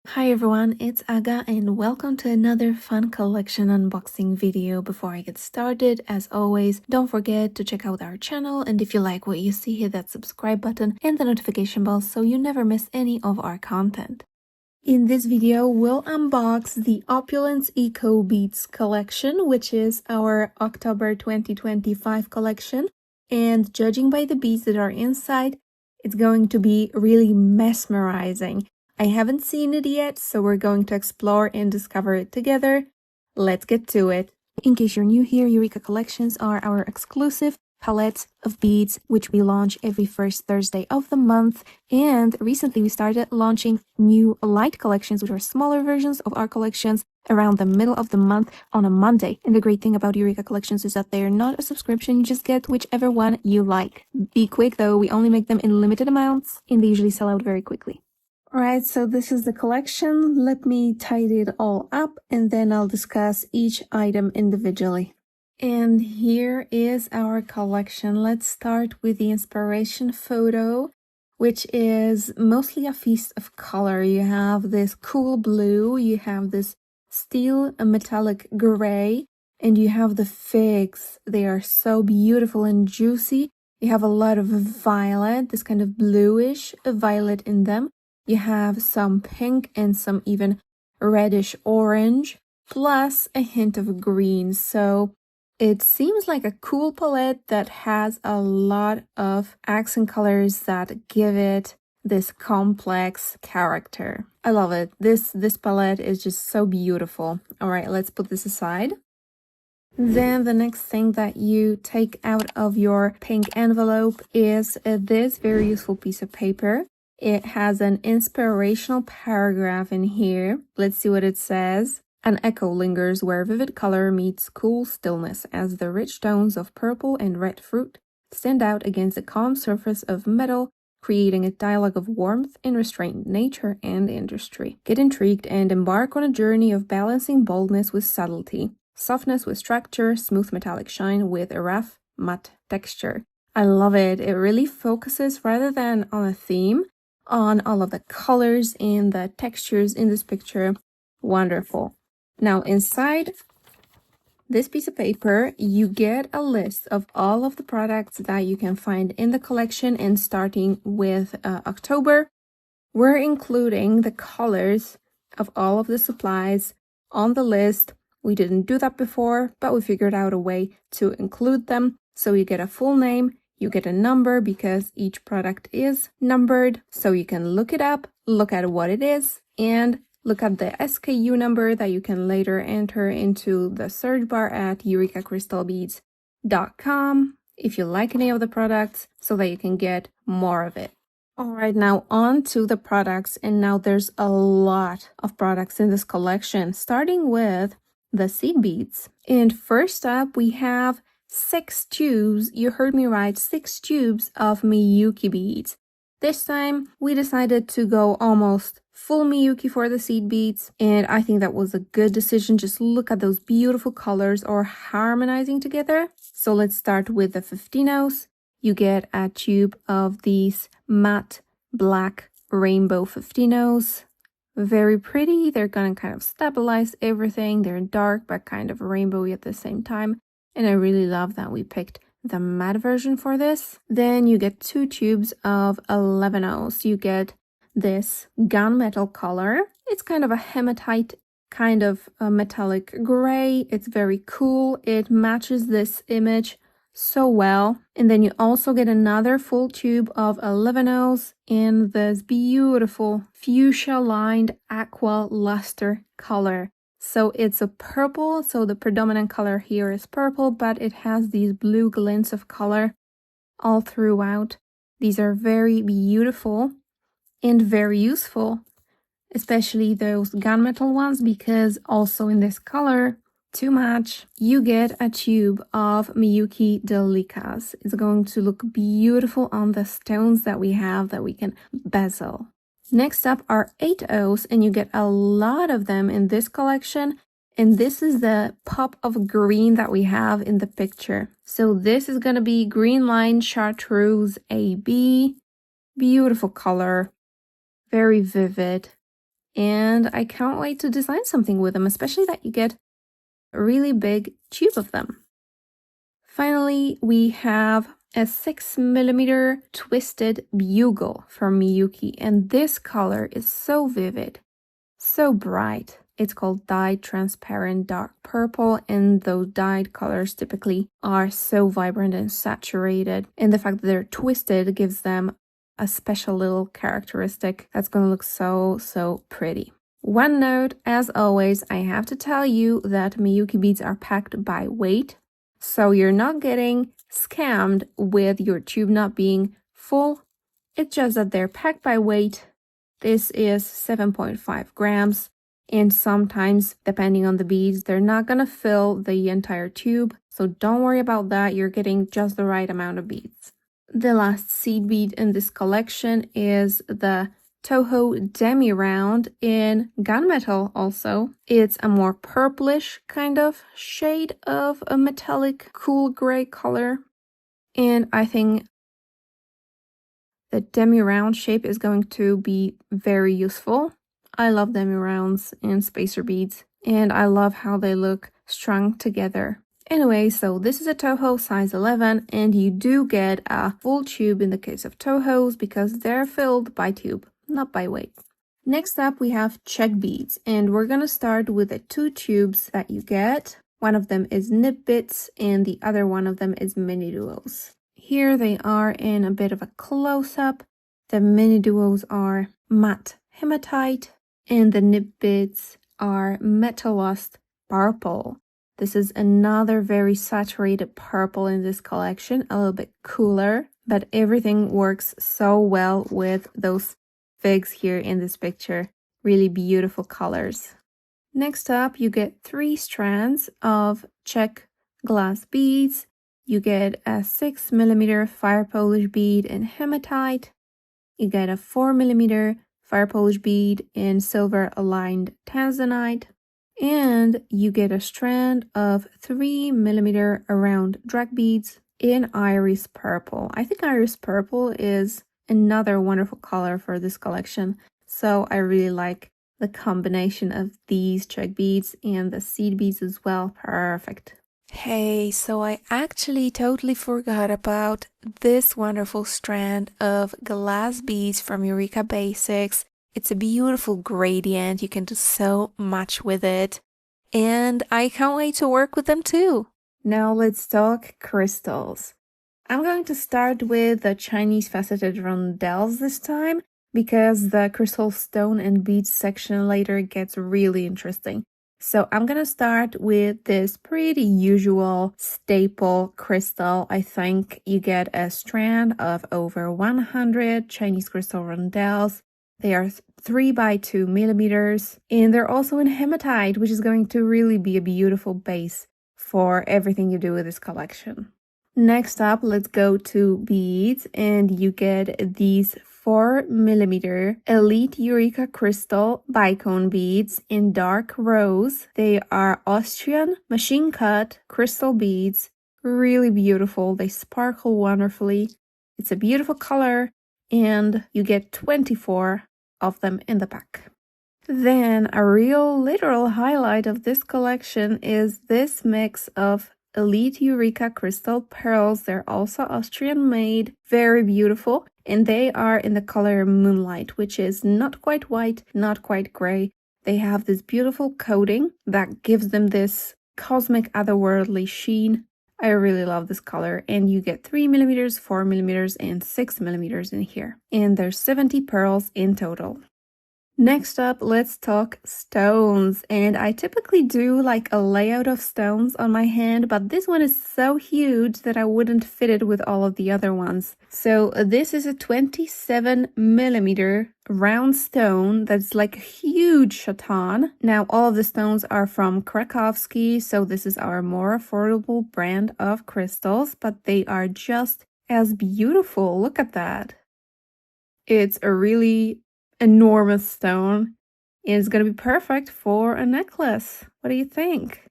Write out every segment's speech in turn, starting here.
Hi everyone, it's Aga and welcome to another fun collection unboxing video. Before I get started, as always, don't forget to check out our channel, and if you like what you see, hit that subscribe button and the notification bell so you never miss any of our content. In this video, we'll unbox the Opulence Eco Beads collection, which is our October 2025 collection, and judging by the beads that are inside, it's going to be really mesmerizing. I haven't seen it yet, so we're going to explore and discover it together. Let's get to it. In case you're new here, Eureka collections are our exclusive palettes of beads, which we launch every first Thursday of the month. And recently we started launching new light collections, which are smaller versions of our collections, around the middle of the month on a Monday. And the great thing about Eureka collections is that they're not a subscription. You just get whichever one you like. Be quick though, we only make them in limited amounts and they usually sell out very quickly. Alright, so this is the collection. Let me tidy it all up and then I'll discuss each item individually. And here is our collection. Let's start with the inspiration photo, which is mostly a feast of color. You have this cool blue, you have this steel metallic gray, and you have the figs. They are so beautiful and juicy. You have a lot of violet, this kind of bluish violet in them. You have some pink and some even reddish orange, plus a hint of green. So it seems like a cool palette that has a lot of accent colors that give it this complex character. I love it. This palette is just so beautiful. All right, let's put this aside. Then the next thing that you take out of your pink envelope is this very useful piece of paper. It has an inspirational paragraph in here. Let's see what it says. An echo lingers where vivid color meets cool stillness as the rich tones of purple and red fruit stand out against the calm surface of metal, creating a dialogue of warmth and restraint, nature and industry. Get intrigued and embark on a journey of balancing boldness with subtlety, softness with structure, smooth metallic shine with a rough, matte texture. I love it. It really focuses, rather than on a theme, on all of the colors and the textures in this picture. Wonderful. Now inside this piece of paper, you get a list of all of the products that you can find in the collection, and starting with October, we're including the colors of all of the supplies on the list. We didn't do that before, but we figured out a way to include them. So you get a full name, you get a number because each product is numbered, so you can look it up, look at what it is, and look at the SKU number that you can later enter into the search bar at eurekacrystalbeads.com if you like any of the products, so that you can get more of it. Alright, now on to the products, and now there's a lot of products in this collection, starting with the seed beads. And first up, we have 6 tubes, you heard me right, 6 tubes of Miyuki beads. This time we decided to go almost full Miyuki for the seed beads, and I think that was a good decision. Just look at those beautiful colors are harmonizing together. So let's start with the 15-ounce. You get a tube of these matte black rainbow 15-ounce. Very pretty. They're gonna kind of stabilize everything. They're dark but kind of rainbowy at the same time. And I really love that we picked the matte version for this. Then you get 2 tubes of 11-ounce. You get this gunmetal color. It's kind of a hematite, kind of a metallic gray. It's very cool. It matches this image so well. And then you also get another full tube of 11-ounce in this beautiful fuchsia lined aqua luster color. So it's a purple, so the predominant color here is purple, but it has these blue glints of color all throughout. These are very beautiful and very useful, especially those gunmetal ones, because also in this color, to match, you get a tube of Miyuki Delicas. It's going to look beautiful on the stones that we have that we can bezel. Next up are 8-ounce, and you get a lot of them in this collection. And this is the pop of green that we have in the picture. So this is going to be Green Line Chartreuse AB. Beautiful color, very vivid. and I can't wait to design something with them, especially that you get a really big tube of them. Finally, we have a 6mm twisted bugle from Miyuki, and this color is so vivid, so bright. It's called dyed transparent dark purple, and those dyed colors typically are so vibrant and saturated, and the fact that they're twisted gives them a special little characteristic that's going to look so pretty. One note, as always, I have to tell you that Miyuki beads are packed by weight, so you're not getting scammed with your tube not being full. It's just that they're packed by weight. This is 7.5 grams, and sometimes, depending on the beads, they're not gonna fill the entire tube, so don't worry about that. You're getting just the right amount of beads. The last seed bead in this collection is the Toho Demi Round in gunmetal also. It's a more purplish kind of shade of a metallic cool gray color, and I think the demi-round shape is going to be very useful. I love demi-rounds and spacer beads, and I love how they look strung together. Anyway, so this is a Toho size 11, and you do get a full tube in the case of Tohos because they're filled by tube, not by weight. Next up, we have Czech beads, and we're gonna start with the 2 tubes that you get. One of them is nib bits, and the other one of them is mini duos. Here they are in a bit of a close-up. The mini duos are matte hematite, and the nib bits are metallust purple. This is another very saturated purple in this collection, a little bit cooler, but everything works so well with those figs here in this picture. Really beautiful colors. Next up, you get 3 strands of Czech glass beads. You get a 6mm fire polish bead in hematite. You get a 4mm fire polish bead in silver aligned tanzanite. And you get a strand of 3mm round drag beads in iris purple. I think iris purple is another wonderful color for this collection, so I really like the combination of these Czech beads and the seed beads as well. Perfect. Hey, so I actually totally forgot about this wonderful strand of glass beads from Eureka Basics. It's a beautiful gradient. You can do so much with it, and I can't wait to work with them too. Now let's talk crystals. I'm going to start with the Chinese faceted rondelles this time, because the crystal stone and beads section later gets really interesting. So I'm gonna start with this pretty usual staple crystal. I think you get a strand of over 100 Chinese crystal rondelles. They are 3 by 2 millimeters, and they're also in hematite, which is going to really be a beautiful base for everything you do with this collection. Next up, let's go to beads, and you get these 4mm Elite Eureka Crystal bicone beads in dark rose. They are Austrian machine cut crystal beads, really beautiful. They sparkle wonderfully. It's a beautiful color, and you get 24 of them in the pack. Then a real literal highlight of this collection is this mix of Elite Eureka Crystal Pearls. They're also Austrian made, very beautiful, and they are in the color Moonlight, which is not quite white, not quite gray. They have this beautiful coating that gives them this cosmic otherworldly sheen. I really love this color, and you get 3mm, 4mm, and 6mm in here. And there's 70 pearls in total. Next up, let's talk stones, and I typically do like a layout of stones on my hand, but this one is so huge that I wouldn't fit it with all of the other ones. So this is a 27mm round stone that's like a huge chaton. Now all of the stones are from Krakowski, so this is our more affordable brand of crystals, but they are just as beautiful. Look at that. It's a really enormous stone. It's gonna be perfect for a necklace. What do you think?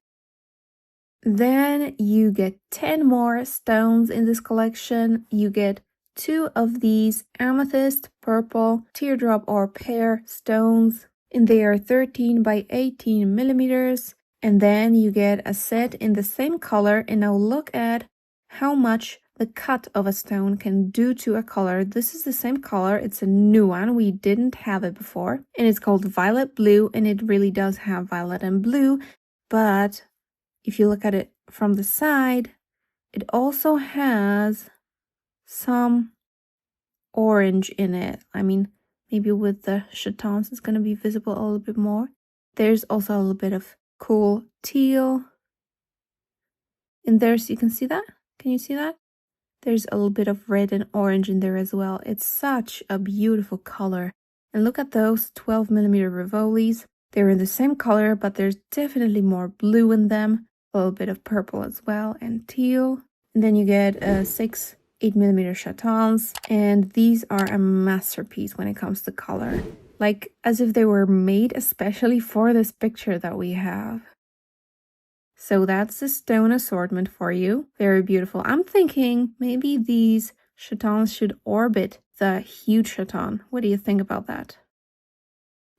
Then you get 10 more stones in this collection. You get 2 of these amethyst purple teardrop or pear stones. and they are 13 by 18 millimeters. And then you get a set in the same color, and now look at how much the cut of a stone can do to a color. This is the same color, it's a new one, we didn't have it before, and it's called violet blue, and it really does have violet and blue, but if you look at it from the side, it also has some orange in it. I mean, maybe with the chatons it's going to be visible a little bit more. There's also a little bit of cool teal in there, so you can see that. Can you see that? There's a little bit of red and orange in there as well. It's such a beautiful color. And look at those 12 millimeter Rivolis. They're in the same color, but there's definitely more blue in them. A little bit of purple as well, and teal. And then you get 6 8mm chatons, and these are a masterpiece when it comes to color. Like as if they were made especially for this picture that we have. So that's the stone assortment for you. Very beautiful. I'm thinking maybe these chatons should orbit the huge chaton. What do you think about that?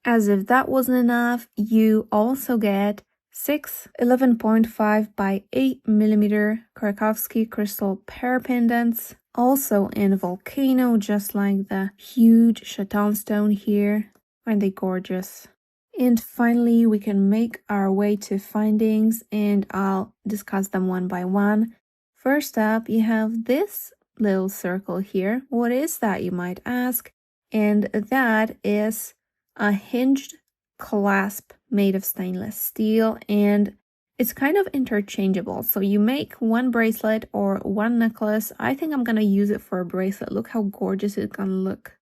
As if that wasn't enough, you also get 6 11.5 by 8mm Krakowski crystal pear pendants, also in volcano, just like the huge chaton stone here. Aren't they gorgeous? And finally, we can make our way to findings, and I'll discuss them one by one. First up, you have this little circle here. What is that, you might ask? And that is a hinged clasp made of stainless steel, and it's kind of interchangeable. So you make one bracelet or one necklace. I think I'm gonna use it for a bracelet. Look how gorgeous it's gonna look.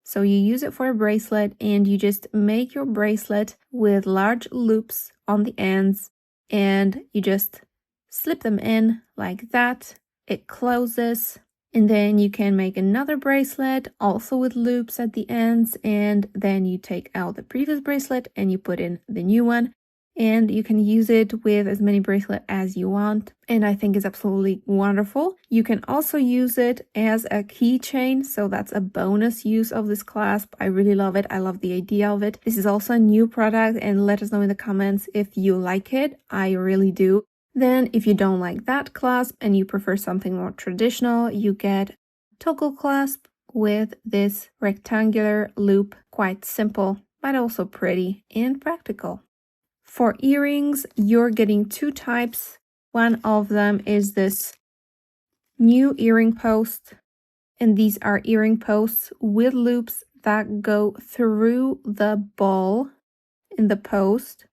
So you use it for a bracelet, and you just make your bracelet with large loops on the ends, and you just slip them in like that. It closes, and then you can make another bracelet also with loops at the ends, and then you take out the previous bracelet and you put in the new one. And you can use it with as many bracelets as you want, and I think it's absolutely wonderful. You can also use it as a keychain, so that's a bonus use of this clasp. I really love it. I love the idea of it. This is also a new product, and let us know in the comments if you like it. I really do. Then if you don't like that clasp and you prefer something more traditional, you get toggle clasp with this rectangular loop. Quite simple, but also pretty and practical. For earrings, you're getting 2 types. One of them is this new earring post, and these are earring posts with loops that go through the ball in the post,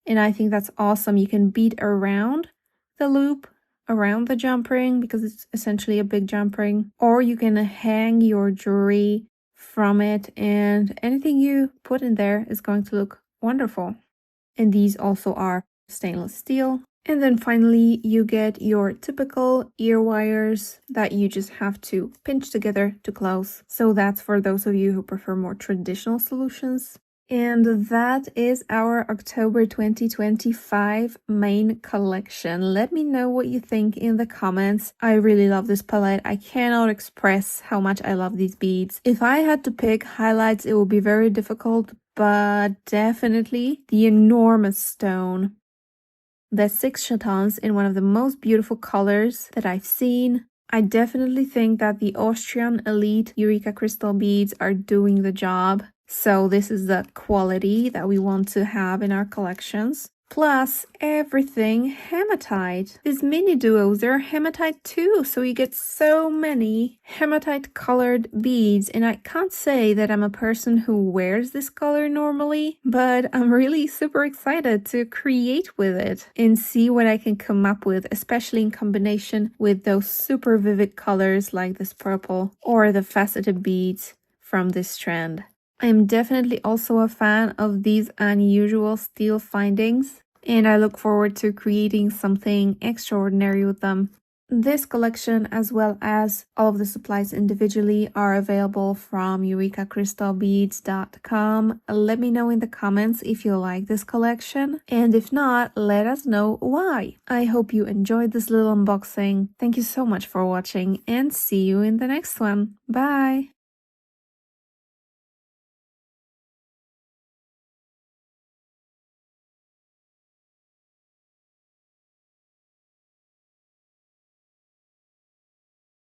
and I think that's awesome. You can bead around the loop, around the jump ring, because it's essentially a big jump ring, or you can hang your jewelry from it, and anything you put in there is going to look wonderful. And these also are stainless steel. And then finally, you get your typical ear wires that you just have to pinch together to close. So that's for those of you who prefer more traditional solutions. And that is our October 2025 main collection. Let me know what you think in the comments. I really love this palette. I cannot express how much I love these beads. If I had to pick highlights, it would be very difficult, but definitely the enormous stone. The 6 chatons in one of the most beautiful colors that I've seen. I definitely think that the Austrian Elite Eureka crystal beads are doing the job. So this is the quality that we want to have in our collections. Plus everything hematite. These mini duos, they're hematite too, so you get so many hematite colored beads. And I can't say that I'm a person who wears this color normally, but I'm really super excited to create with it and see what I can come up with, especially in combination with those super vivid colors like this purple or the faceted beads from this strand. I am definitely also a fan of these unusual steel findings, and I look forward to creating something extraordinary with them. This collection, as well as all of the supplies individually, are available from EurekaCrystalBeads.com. Let me know in the comments if you like this collection, and if not, let us know why. I hope you enjoyed this little unboxing. Thank you so much for watching, and see you in the next one. Bye!